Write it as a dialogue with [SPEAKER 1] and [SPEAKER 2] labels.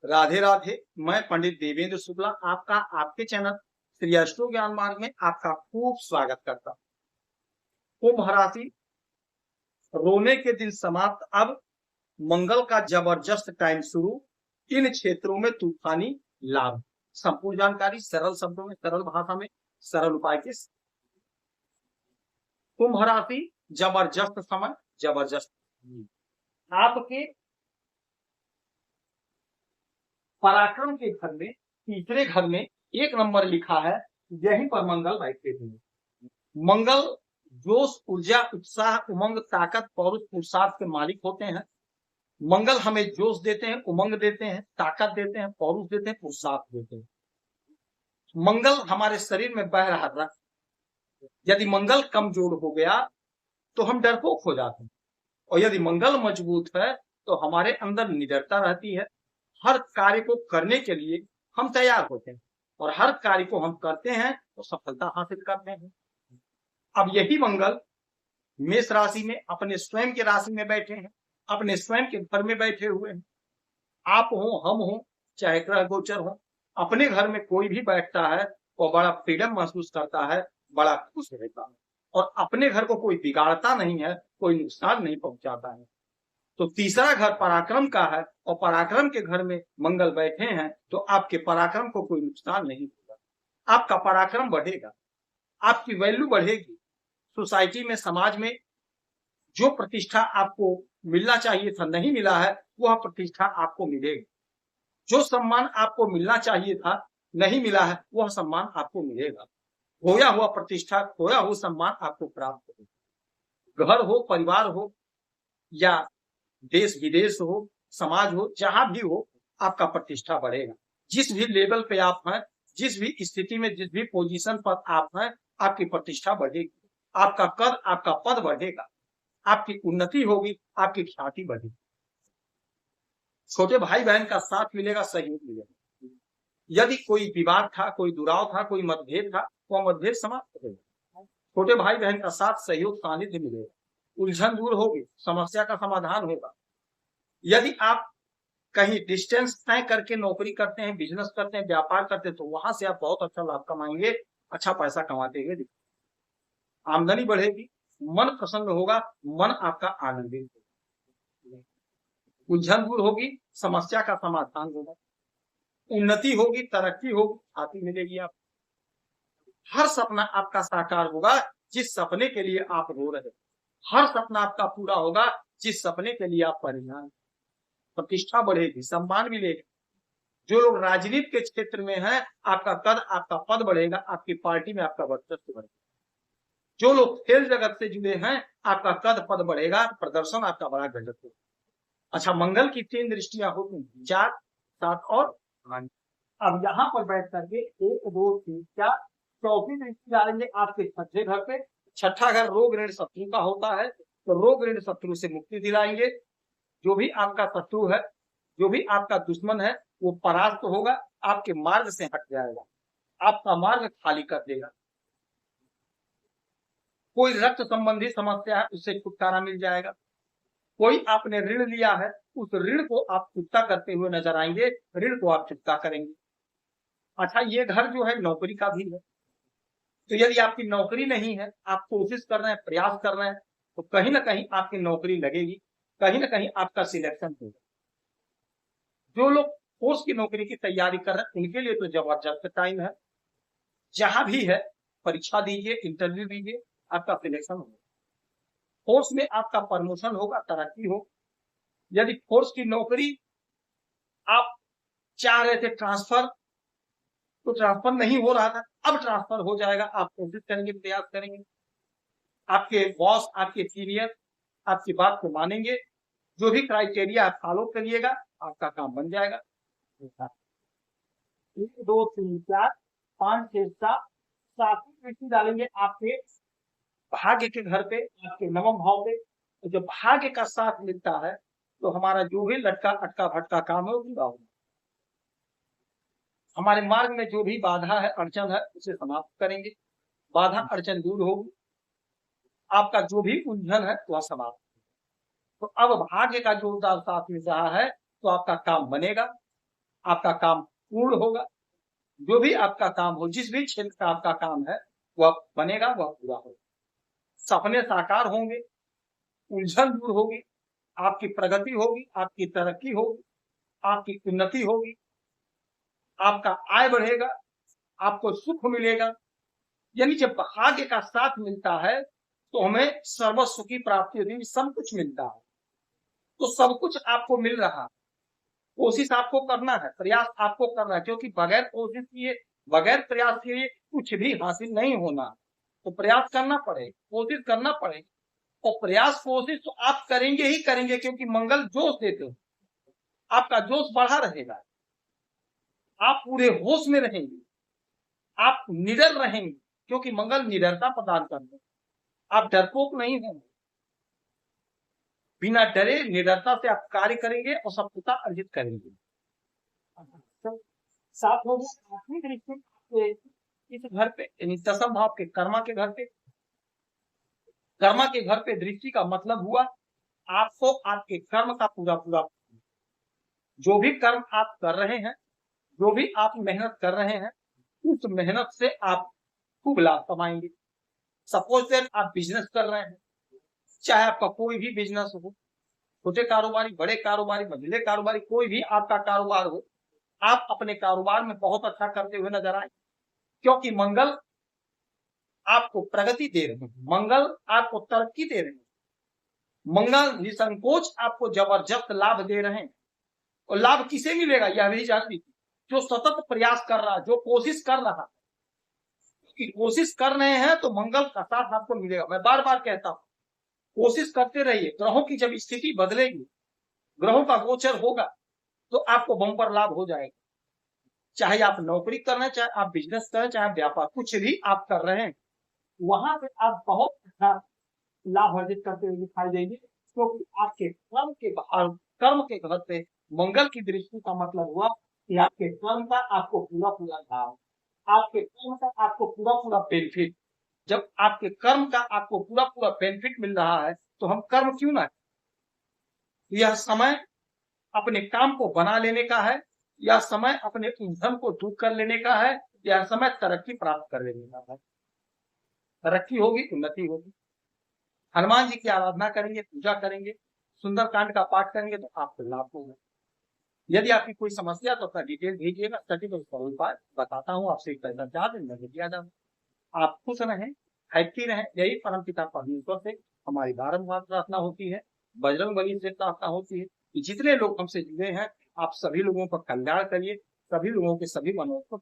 [SPEAKER 1] राधे राधे। मैं पंडित देवेंद्र शुक्ला आपका आपके चैनल श्री अष्टो ज्ञान मार्ग में आपका खूब स्वागत करता हूँ। कुंभ राशि, रोने के दिन समाप्त, अब मंगल का जबरदस्त टाइम शुरू। इन क्षेत्रों में तूफानी लाभ। संपूर्ण जानकारी सरल शब्दों में, सरल भाषा में, सरल उपाय के। कुंभ राशि, जबरदस्त समय, जबरदस्त आपके पराक्रम के घर में, तीसरे घर में एक नंबर लिखा है, यहीं पर मंगल बैठे हुए। मंगल जोश, ऊर्जा, उत्साह, उमंग, ताकत, पौरुष, पुरुषार्थ के मालिक होते हैं। मंगल हमें जोश देते हैं, उमंग देते हैं, ताकत देते हैं, पौरुष देते हैं, पुरुषार्थ देते हैं। मंगल हमारे शरीर में बह रहा रक्त, यदि मंगल कमजोर हो गया तो हम डरपोक हो जाते हैं, और यदि मंगल मजबूत है तो हमारे अंदर निडरता रहती है। हर कार्य को करने के लिए हम तैयार होते हैं, और हर कार्य को हम करते हैं तो सफलता हासिल करते हैं। अब यही मंगल मेष राशि में अपने स्वयं के राशि में बैठे हैं, अपने स्वयं के घर में बैठे हुए हैं। आप हो, हम हो, चाहे ग्रह गोचर हो, अपने घर में कोई भी बैठता है वो बड़ा फ्रीडम महसूस करता है, बड़ा खुश रहता है, और अपने घर को कोई बिगाड़ता नहीं है, कोई नुकसान नहीं पहुंचाता है। तो तीसरा घर पराक्रम का है, और पराक्रम के घर में मंगल बैठे हैं तो आपके पराक्रम को कोई नुकसान नहीं होगा। आपका पराक्रम बढ़ेगा, आपकी वैल्यू बढ़ेगी। सोसाइटी में, समाज में जो प्रतिष्ठा आपको मिलना चाहिए था, नहीं मिला है, वह प्रतिष्ठा आपको मिलेगी। जो सम्मान आपको मिलना चाहिए था, नहीं मिला है, वह सम्मान आपको मिलेगा। खोया हुआ प्रतिष्ठा, खोया हुआ सम्मान आपको प्राप्त होगा। घर हो, परिवार हो, या देश विदेश हो, समाज हो, जहां भी हो, आपका प्रतिष्ठा बढ़ेगा। जिस भी लेवल पे आप हैं, जिस भी स्थिति में, जिस भी पोजीशन पर आप हैं, आपकी प्रतिष्ठा बढ़ेगी, आपका कद, आपका पद बढ़ेगा, आपकी उन्नति होगी, आपकी ख्याति बढ़ेगी। छोटे भाई बहन का साथ मिलेगा, सहयोग मिलेगा। यदि कोई विवाद था, कोई दुराव था, कोई मतभेद था, वह मतभेद समाप्त होगा। छोटे भाई बहन का साथ, सहयोग, सानिध्य मिलेगा। उलझन दूर होगी, समस्या का समाधान होगा। यदि आप कहीं डिस्टेंस तय करके नौकरी करते हैं, बिजनेस करते हैं, व्यापार करते हैं, तो वहां से आप बहुत अच्छा लाभ कमाएंगे, अच्छा पैसा कमाते हुए, आमदनी बढ़ेगी, मन प्रसन्न होगा, मन आपका आनंदित होगा। उलझन दूर होगी, समस्या का समाधान होगा, उन्नति होगी, तरक्की होगी, आती मिलेगी। आप हर सपना आपका साकार होगा जिस सपने के लिए आप रो रहे, हर सपना आपका पूरा होगा जिस सपने के लिए आप परेशान। प्रतिष्ठा बढ़ेगी, सम्मान मिलेगा। जो लोग राजनीति के क्षेत्र में हैं, आपका कद, आपका पद बढ़ेगा, आपकी पार्टी में आपका वर्चस्व बढ़ेगा। जो लोग खेल जगत से जुड़े हैं, आपका कद पद बढ़ेगा, प्रदर्शन आपका बड़ा गजब होगा। अच्छा, मंगल की 3 दृष्टियां होती हैं, 4, 7 और 8। अब यहाँ पर बैठ करके 1, 2, 3, 4 चौथी दृष्टि डालेंगे आपके छठे घर पे। छठा घर रोग ऋण शत्रु का होता है, तो रोग ऋण शत्रु से मुक्ति दिलाएंगे। जो भी आपका शत्रु है, जो भी आपका दुश्मन है, वो परास्त होगा, आपके मार्ग से हट जाएगा, आपका मार्ग खाली कर देगा। कोई रक्त संबंधी समस्या है, उससे छुटकारा मिल जाएगा। कोई आपने ऋण लिया है, उस ऋण को आप चुकता करते हुए नजर आएंगे, ऋण को आप चुकता करेंगे। अच्छा, ये घर जो है नौकरी का भी है, तो यदि आपकी नौकरी नहीं है, आप कोशिश कर रहे हैं, प्रयास कर रहे हैं, तो कहीं ना कहीं आपकी नौकरी लगेगी, कहीं ना कहीं आपका सिलेक्शन होगा। जो लोग फोर्स की नौकरी की तैयारी कर रहे हैं, उनके लिए तो जबरदस्त टाइम है। जहां भी है, परीक्षा दीजिए, इंटरव्यू दीजिए, आपका सिलेक्शन होगा। फोर्स में आपका प्रमोशन होगा, तरक्की हो। यदि फोर्स की नौकरी आप चाह रहे थे ट्रांसफर, तो ट्रांसफर नहीं हो रहा था, अब ट्रांसफर हो जाएगा। आप कोशिश करेंगे, प्रयास करेंगे, आपके बॉस, आपके सीनियर आपकी बात को मानेंगे। जो भी क्राइटेरिया आप फॉलो करिएगा, आपका काम बन जाएगा। 1, 2, 3, 4, 5, 6, 7 सातवीं दृष्टि डालेंगे आपके भाग्य के घर पे, आपके नवम भाव पे। तो जब भाग्य का साथ मिलता है, तो हमारा जो भी लटका अटका भटका काम है वो पूरा होगा। हमारे मार्ग में जो भी बाधा है, अड़चन है, उसे समाप्त करेंगे, बाधा अड़चन दूर होगी, आपका जो भी उलझन है वह समाप्त। तो अब भाग्य का जोरदार साथ मिल रहा है, तो आपका काम बनेगा, आपका काम पूर्ण होगा। जो भी आपका काम हो, जिस भी क्षेत्र का आपका काम है, वह बनेगा, वह पूरा होगा। सपने साकार होंगे, उलझन दूर होगी, आपकी प्रगति होगी, आपकी तरक्की होगी, आपकी उन्नति होगी, आपका आय बढ़ेगा, आपको सुख मिलेगा। यानी जब भाग्य का साथ मिलता है तो हमें सर्वस्व की प्राप्ति होती है, सब कुछ मिलता है। तो सब कुछ आपको मिल रहा है, कोशिश आपको करना है, प्रयास आपको करना है, क्योंकि बगैर कोशिश किए, बगैर प्रयास किए कुछ भी हासिल नहीं होना। तो प्रयास करना पड़ेगा, कोशिश करना पड़ेगा, और प्रयास कोशिश तो आप करेंगे ही करेंगे, क्योंकि मंगल जोश देते हैं, आपका जोश बढ़ा रहेगा, आप पूरे होश में रहेंगे, आप निडर रहेंगे, क्योंकि मंगल निडरता प्रदान करते हैं। आप डरपोक नहीं होंगे, बिना डरे निडरता से आप कार्य करेंगे और सफलता अर्जित करेंगे। सात हो गया आठवीं दृष्टि इस घर पे, यानी दसम भाव के कर्मा के घर पे। कर्मा के घर पे दृष्टि का मतलब हुआ आपको आपके कर्म का पूरा पूरा, जो भी कर्म आप कर रहे हैं, जो भी आप मेहनत कर रहे हैं, उस मेहनत से आप खूब लाभ कमाएंगे। सपोज दैट आप बिजनेस कर रहे हैं, चाहे आपका कोई भी बिजनेस हो, छोटे कारोबारी, बड़े कारोबारी, मझले कारोबारी, कोई भी आपका कारोबार हो, आप अपने कारोबार में बहुत अच्छा करते हुए नजर आए, क्योंकि मंगल आपको प्रगति दे रहे हैं, मंगल आपको तरक्की दे रहे हैं, मंगल निसंकोच आपको जबरदस्त लाभ दे रहे हैं। और लाभ किसे मिलेगा यह भी जान लीजिए, जो सतत प्रयास कर रहा, जो कोशिश कर रहा, कि कोशिश कर रहे हैं तो मंगल का साथ आपको मिलेगा। मैं बार बार कहता हूं, कोशिश करते रहिए, ग्रहों की जब स्थिति बदलेगी, ग्रहों का गोचर होगा, तो आपको बम्पर लाभ हो जाएगा। चाहे आप नौकरी कर रहे हैं, चाहे आप बिजनेस कर रहे हैं, चाहे आप व्यापार, कुछ भी आप कर रहे हैं, वहां पे आप बहुत अच्छा लाभ अर्जित करते हुए दिखाई देंगे, क्योंकि आपके कर्म के घर पे मंगल की दृष्टि का मतलब हुआ कि आपके कर्म का आपको पूरा पूरा लाभ, आपके कर्म का आपको पूरा पूरा बेनिफिट। जब आपके कर्म का आपको पूरा पूरा बेनिफिट मिल रहा है, तो हम कर्म क्यों ना। यह समय अपने काम को बना लेने का है, यह समय अपने उलझन को दूर कर लेने का है, यह समय तरक्की प्राप्त कर लेने का है। तरक्की होगी, उन्नति होगी। हनुमान जी की आराधना करेंगे, पूजा करेंगे, सुंदरकांड का पाठ करेंगे, तो आपको लाभ होगा। यदि आपकी कोई समस्या तो अपना डिटेल भेजिएगा, सटीक उपाय बताता हूँ, आपसे पैसा चार्ज नहीं किया जाता। आप खुश रहें, हैप्पी रहें, यही परम पिता परमेश्वर से हमारी बारंबार प्रार्थना होती है, बजरंग बली से प्रार्थना होती है कि जितने लोग हमसे जुड़े हैं, आप सभी लोगों का कल्याण करिए, सभी लोगों के सभी मनों को